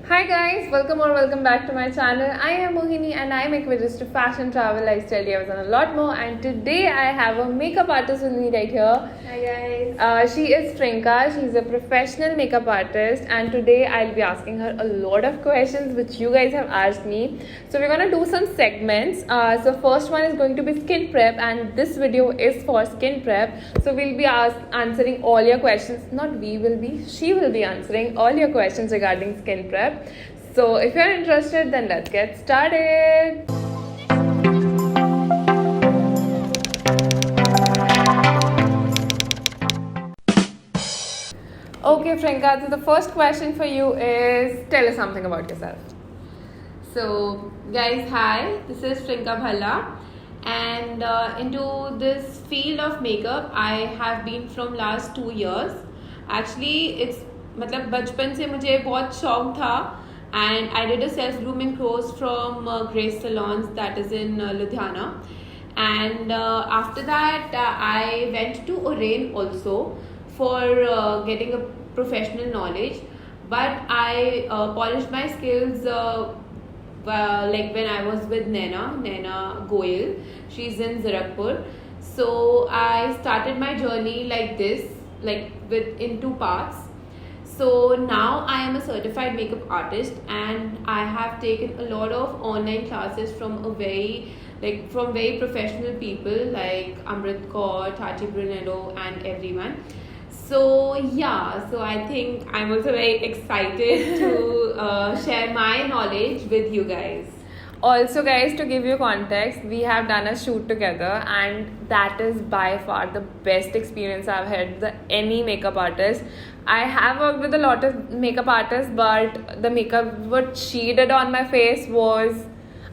Hi guys, welcome or welcome back to my channel. I am Mohini and I make videos to fashion, travel, lifestyle, videos and a lot more. And today I have a makeup artist with me right here. Hi guys. She is Frinka. She's a professional makeup artist and today I'll be asking her a lot of questions which you guys have asked me. So we're gonna do some segments. So first one is going to be skin prep and this video is for skin prep. So we'll be answering all your questions. Not we will be, she will be answering all your questions regarding skin prep. So if you're interested, then let's get started. Okay, Frinka, so the first question for you is tell us something about yourself. So guys, hi. This is Frinka Bhalla, and into this field of makeup, I have been from last 2 years. Actually, it's मतलब बचपन से मुझे बहुत शौक था, and I did a self grooming course from Grace Salons that is in Ludhiana, and after that I went to Orain also for getting a professional knowledge, but I polished my skills like when I was with Naina Goyal. She's in Zirakpur. So I started my journey like this, like in 2 parts. So now I am a certified makeup artist and I have taken a lot of online classes from very professional people like Amrit Kaur, Tati Brunello and everyone. So yeah, so I think I'm also very excited to share my knowledge with you guys. Also, guys, to give you context, we have done a shoot together, and that is by far the best experience I've had with any makeup artist. I have worked with a lot of makeup artists, but the makeup what she did on my face was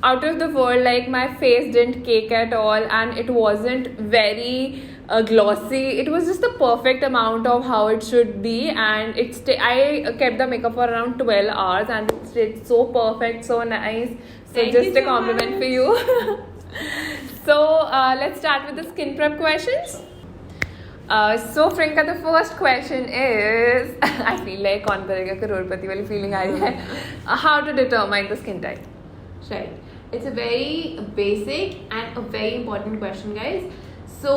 out of the world. Like, my face didn't cake at all, and it wasn't very glossy. It was just the perfect amount of how it should be, and I kept the makeup for around 12 hours, and it stayed so perfect, so nice. So Thank just you a so compliment much. for you. So let's start with the skin prep questions. So Frinka, the first question is I feel like कौन करेगा करोड़पति वाली feeling आ रही है. How to determine the skin type? Right. It's a very basic and a very important question, guys. So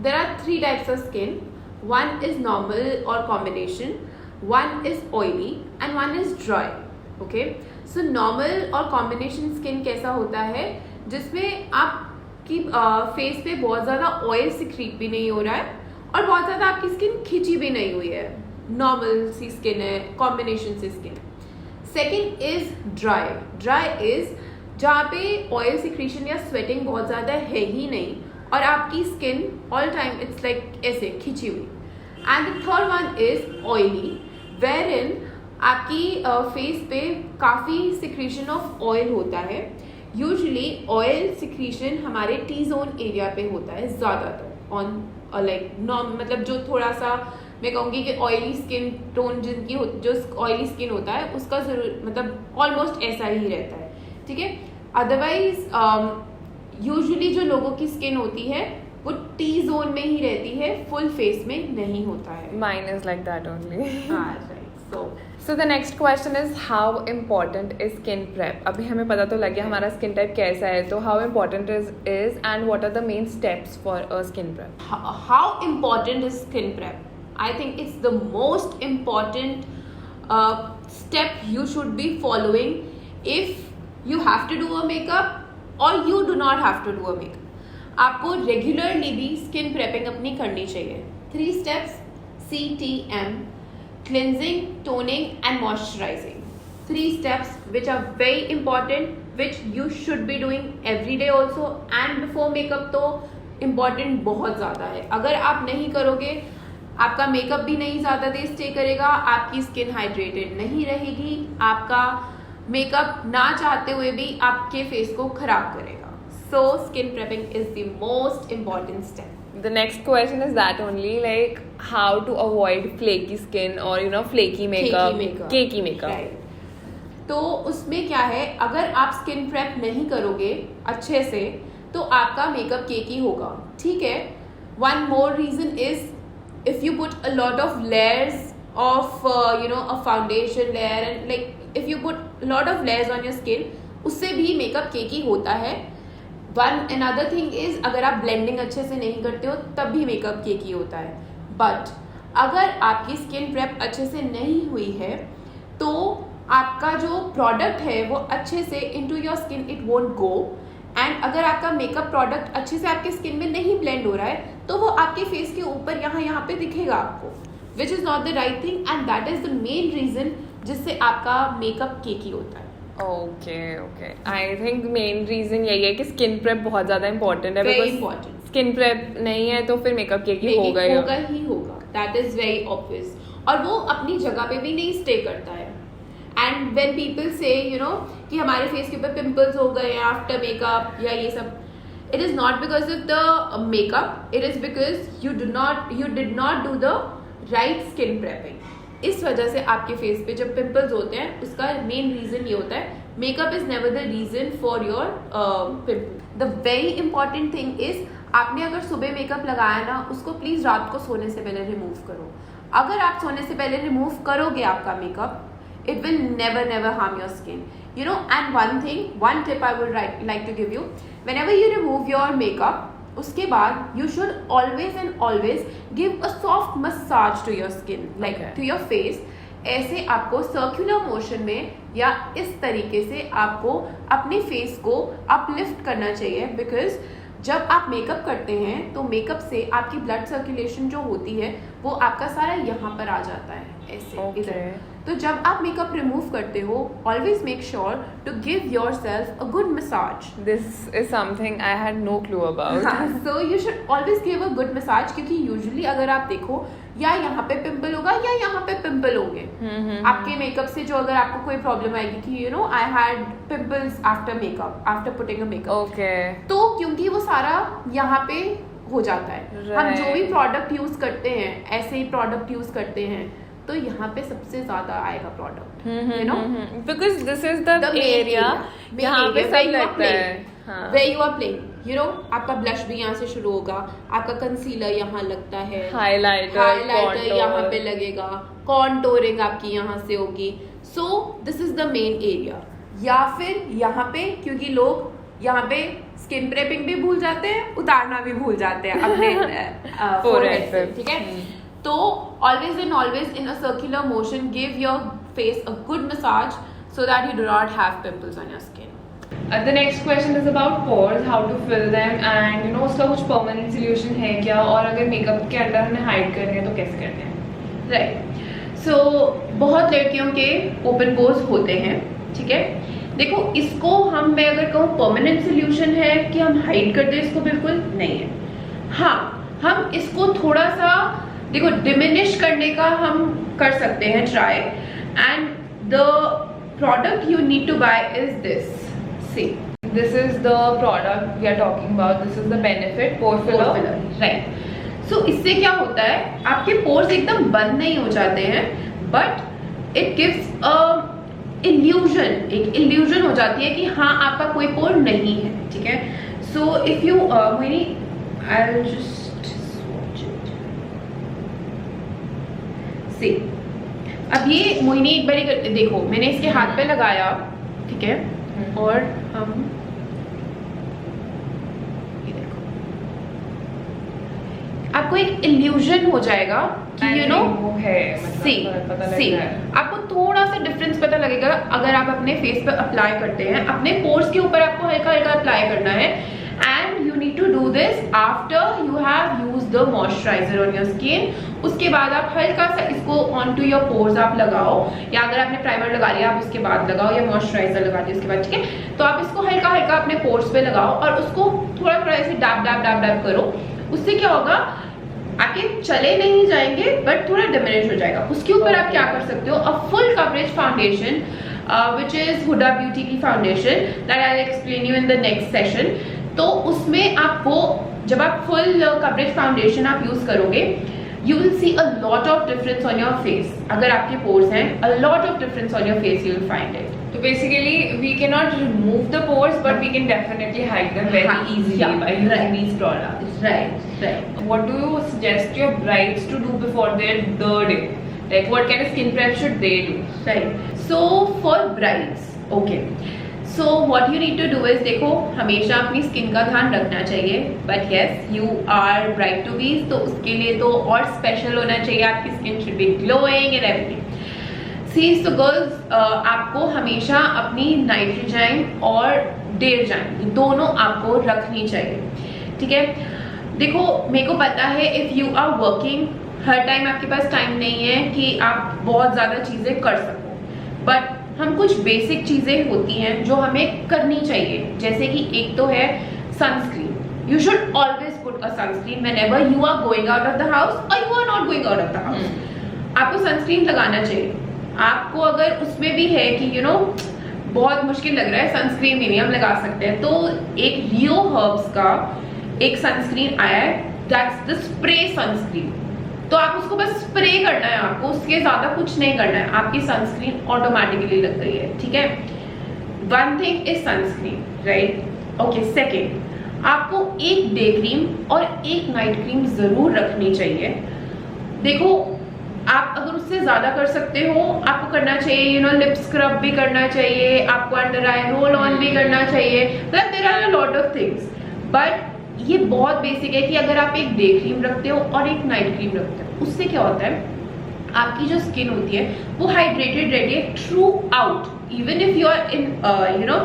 there are 3 types of skin. One is normal or combination, one is oily and one is dry. Okay. So normal और combination skin कैसा होता है जिसमें आपकी face पे बहुत ज़्यादा oil secrete भी नहीं हो रहा है और बहुत ज़्यादा आपकी स्किन खिंची भी नहीं हुई है. नॉर्मल सी स्किन है, कॉम्बिनेशन सी skin. Second is dry. Dry is जहाँ पे ऑयल सिक्रीशन या स्वेटिंग बहुत ज़्यादा है ही नहीं और आपकी skin all time it's like ऐसे खिंची हुई. And the third one is oily where in आपकी फेस पे काफ़ी सिक्रीशन ऑफ ऑयल होता है. यूजुअली ऑयल सिक्रीशन हमारे टी जोन एरिया पे होता है ज़्यादातर ऑन लाइक मतलब जो थोड़ा सा मैं कहूँगी कि ऑयली स्किन टोन जिनकी जो ऑयली स्किन होता है उसका जरूर मतलब ऑलमोस्ट ऐसा ही रहता है. ठीक है. अदरवाइज यूजुअली जो लोगों की स्किन होती है वो टी जोन में ही रहती है, फुल फेस में नहीं होता है. Mine is like that only. हाँ right. So the next question is how important is skin prep? अभी हमें पता तो लग गया हमारा skin type कैसा है, तो how important is and what are the main steps for a skin prep? How important is skin prep? I think it's the most important step you should be following if you have to do a makeup or you do not have to do a makeup. आपको regularly भी skin prepping अपनी करनी चाहिए. 3 steps: CTM, cleansing, toning and moisturizing. 3 steps which are very important, which you should be doing every day also and before makeup. तो important बहुत ज़्यादा है. अगर आप नहीं करोगे आपका मेकअप भी नहीं ज़्यादा देर स्टे करेगा, आपकी स्किन हाइड्रेटेड नहीं रहेगी, आपका मेकअप ना चाहते हुए भी आपके फेस को खराब करेगा. So skin prepping is the most important step. The next question is that only, like how to avoid flaky skin or flaky makeup. Cakey makeup. Right. तो उसमें क्या है, अगर आप स्किन प्रेप नहीं करोगे अच्छे से तो आपका मेकअप केकी होगा. ठीक है. One more reason is if you put a lot of layers of a foundation layer, and like if you put lot of layers on your skin, उससे भी मेकअप केकी होता है. another thing is, अगर आप blending अच्छे से नहीं करते हो तब भी मेकअप केकी होता है. बट अगर आपकी स्किन प्रेप अच्छे से नहीं हुई है तो आपका जो प्रोडक्ट है वो अच्छे से into your skin it won't go. And अगर आपका मेकअप प्रोडक्ट अच्छे से आपके स्किन में नहीं ब्लेंड हो रहा है तो वो आपके फेस के ऊपर यहाँ पे दिखेगा आपको, which is not the right thing, and that is the main reason जिससे आपका मेकअप केकी होता है. Okay I think main reason यही है कि स्किन प्रेप बहुत ज़्यादा इंपॉर्टेंट है. Very important. स्किन प्रेप नहीं है तो फिर मेकअप केकी होगा ही होगा. That is very obvious. और वो अपनी जगह पे भी नहीं स्टे करता है. एंड वेन पीपल से कि हमारे फेस के ऊपर पिंपल्स हो गए आफ्टर मेकअप या ये सब, it is not because of the makeup, it is because you did not do the right skin prepping. इस वजह से आपके फेस पे जब पिंपल्स होते हैं उसका मेन रीजन ये होता है, makeup is never the reason for your pimple. The very important thing is, आपने अगर सुबह मेकअप लगाया ना, उसको प्लीज रात को सोने से पहले रिमूव करो. अगर आप सोने से पहले रिमूव करोगे आपका makeup, it will never harm your skin. And one tip I would like to give you, whenever you remove your makeup, उसके बाद you should always give a soft massage to your skin, like to your face. ऐसे आपको circular motion में या इस तरीके से आपको अपने फेस को अपलिफ्ट करना चाहिए, बिकॉज जब आप मेकअप करते हैं तो मेकअप से आपकी ब्लड सर्कुलेशन जो होती है वो आपका सारा यहाँ पर आ जाता है ऐसे इधर. तो जब आप मेकअप रिमूव करते हो, always make sure to give yourself a good massage. This is something I had no clue about. So you should always give a good massage, क्योंकि यूजुअली अगर आप देखो या यहाँ पे पिंपल होगा या यहाँ पे पिंपल होंगे आपके मेकअप से, जो अगर आपको कोई प्रॉब्लम आएगी कि I had pimples after makeup, after putting a makeup. Okay. तो क्योंकि वो सारा यहाँ पे हो जाता है. हम जो भी प्रोडक्ट यूज करते हैं, ऐसे ही प्रोडक्ट यूज करते हैं, तो यहाँ पे सबसे ज्यादा आएगा product, because this is the area यहाँ पे सब लगता है. where you are playing, आपका ब्लश भी यहाँ से शुरू होगा, आपका कंसीलर यहाँ लगता है, हाइलाइटर यहाँ पे लगेगा, कॉन्टोरिंग आपकी यहाँ से होगी. So this is the main area. या फिर यहाँ पे, क्योंकि लोग यहाँ पे स्किन प्रेपिंग भी भूल जाते हैं, उतारना भी भूल जाते हैं अपने फोरहेड पे, ठीक है. तो always in a circular motion give your face a good massage so that you do not have pimples on your skin. The next question is about pores, how to fill them, and उसका कुछ permanent solution है क्या, और अगर makeup के अंदर हमें hide करने हैं तो कैसे करते हैं. राइट. सो बहुत लड़कियों के ओपन पोर्स होते हैं, ठीक है. देखो, इसको मैं अगर कहूँ परमानेंट सोल्यूशन है कि हम हाइड कर दें, इसको बिल्कुल नहीं है. हाँ, हम इसको थोड़ा सा देखो डिमिनिश करने का हम कर सकते हैं try. And the product you need to buy is this. See, this is the product we are talking about. This is the benefit pore filler. Right. So इससे क्या होता है, आपके पोर्स एकदम बंद नहीं हो जाते हैं, but it gives a illusion हो जाती है कि हाँ आपका कोई पोर नहीं है, ठीक है. So if you Mohini, I will just see. अब ये मोहिनी एक बार देखो, मैंने इसके हाथ पे लगाया, ठीक है, और हम ये देखो, आपको एक इल्यूजन हो जाएगा कि सी आपको थोड़ा सा डिफरेंस पता लगेगा अगर आप अपने फेस पे अप्लाई करते हैं. अपने पोर्स के ऊपर आपको हल्का हल्का अप्लाई करना है. And you need to do this after you have use the moisturiser on your skin. उसके बाद आप हल्का सा इसको ऑन टू योर पोर्स आप लगाओ, या अगर आपने प्राइमर लगा लिया आप उसके बाद लगाओ, या मॉइस्चराइजर लगा दिया उसके बाद, ठीक है. तो आप इसको हल्का हल्का अपने पोर्स पे लगाओ और उसको थोड़ा थोड़ा ऐसे डैब करो. उससे क्या होगा, आपके चले नहीं जाएंगे बट थोड़ा डिमिनिश हो जाएगा. उसके ऊपर आप क्या कर सकते हो, a full coverage foundation which is Huda Beauty की foundation, that I'll explain you in the next session. तो उसमें आपको जब आप फुल कवरेज फाउंडेशन आप यूज करोगे, you will see a lot of difference on your face. अगर आपके pores हैं, a lot of difference on your face you will find it. So basically we cannot remove the pores, but we can definitely hide them very easily by using these products. Right. What do you suggest your brides to do before their day? Like what kind of skin prep should they do? Right. So for brides, okay. So what you need to do is, देखो हमेशा अपनी skin का ध्यान रखना चाहिए. But yes, you are bride to be, तो उसके लिए तो और स्पेशल होना चाहिए. आपकी skin should be glowing and everything. See, so girls, आपको हमेशा अपनी नाइट्रोजाइन और डेरजाइन दोनों आपको रखनी चाहिए. ठीक है. देखो मेरे को पता है इफ यू आर वर्किंग, हर टाइम आपके पास टाइम नहीं है कि आप बहुत ज़्यादा चीज़ें कर सको. बट हम कुछ बेसिक चीज़ें होती हैं जो हमें करनी चाहिए. जैसे कि एक तो है sunscreen. You should always put a sunscreen whenever you are going out of the house और you are not going out of the house. आपको सनस्क्रीन लगाना चाहिए. आपको अगर उसमें भी है कि यू नो बहुत मुश्किल लग रहा है, सनस्क्रीन भी नहीं हम लगा सकते हैं, तो एक रियो हर्ब्स का एक सनस्क्रीन आया है, दैट्स द स्प्रे सनस्क्रीन. तो आप उसको बस स्प्रे करना है, आपको उसके ज्यादा कुछ नहीं करना है, आपकी सनस्क्रीन ऑटोमेटिकली लग गई है. ठीक है. One thing is sunscreen, right. Okay. Second, आपको एक डे क्रीम और एक नाइट क्रीम जरूर रखनी चाहिए. देखो आप अगर उससे ज्यादा कर सकते हो आपको करना चाहिए. यू नो लिप स्क्रब भी करना चाहिए, आपको अंडर आई रोल ऑन भी करना चाहिए. मतलब there are a lot of things. But ये बहुत बेसिक है कि अगर आप एक डे क्रीम रखते हो और एक नाइट क्रीम रखते हो, उससे क्या होता है आपकी जो स्किन होती है वो हाइड्रेटेड रहती है throughout. Even if you are in you know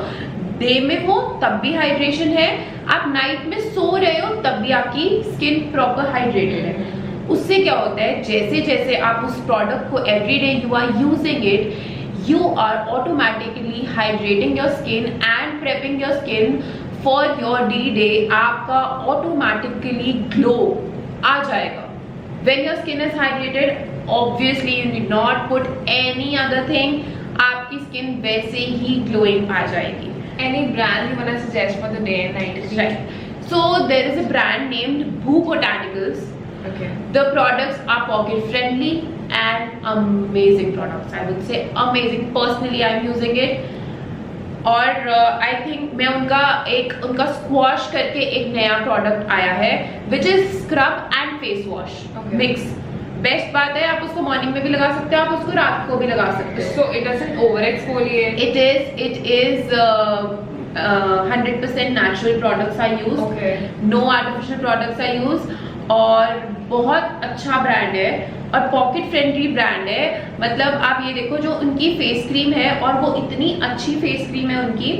day में हो तब भी हाइड्रेशन है, आप नाइट में सो रहे हो तब भी आपकी स्किन प्रॉपर हाइड्रेटेड है. उससे क्या होता है जैसे जैसे आप उस प्रोडक्ट को every day you are using it, you are automatically hydrating your skin and prepping your skin for your D day. आपका ऑटोमेटिकली ग्लो आ जाएगा. When your skin is hydrated, obviously you need not put any other thing. आपकी skin वैसे ही glowing आ जाएगी. Any brand you wanna suggest for the day and night cream? Right. So there is a brand named Bhoo Botanicals. Okay. The products are pocket friendly and amazing products. I would say amazing. Personally, I'm using it. और I think मैं उनका squash करके एक नया product आया है which is scrub and face wash mix. Best बात है आप उसको मॉर्निंग में भी लगा सकते हो, आप उसको रात को भी लगा सकते हो. So it doesn't over exfoliate. It is 100% natural products are used. Okay. No artificial products are used. और बहुत अच्छा ब्रांड है और पॉकेट फ्रेंडली ब्रांड है. मतलब आप ये देखो जो उनकी फेस क्रीम है और वो इतनी अच्छी फेस क्रीम है उनकी,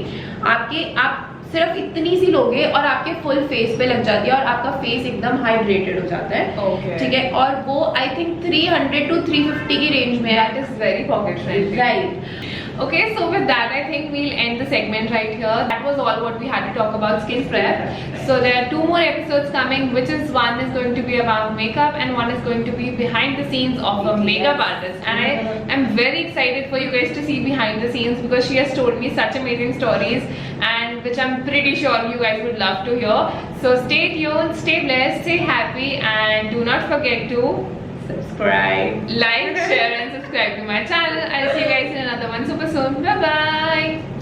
आप सिर्फ इतनी सी लोगे और आपके फुल फेस पे लग जाती है और आपका फेस एकदम हाइड्रेटेड हो जाता है. Okay. ठीक है. और वो आई थिंक 300 to 350 की रेंज में है. That is very pocket friendly. Right. Okay, so with that I think we'll end the segment right here. That was all what we had to talk about skin prep. So there are 2 more episodes coming, which is one is going to be about makeup and one is going to be behind the scenes of a makeup artist. And I am very excited for you guys to see behind the scenes because she has told me such amazing stories and which I'm pretty sure you guys would love to hear. So stay tuned, stay blessed, stay happy and do not forget to Subscribe, like, share and subscribe to my channel. I'll see you guys in another one super soon. Bye bye.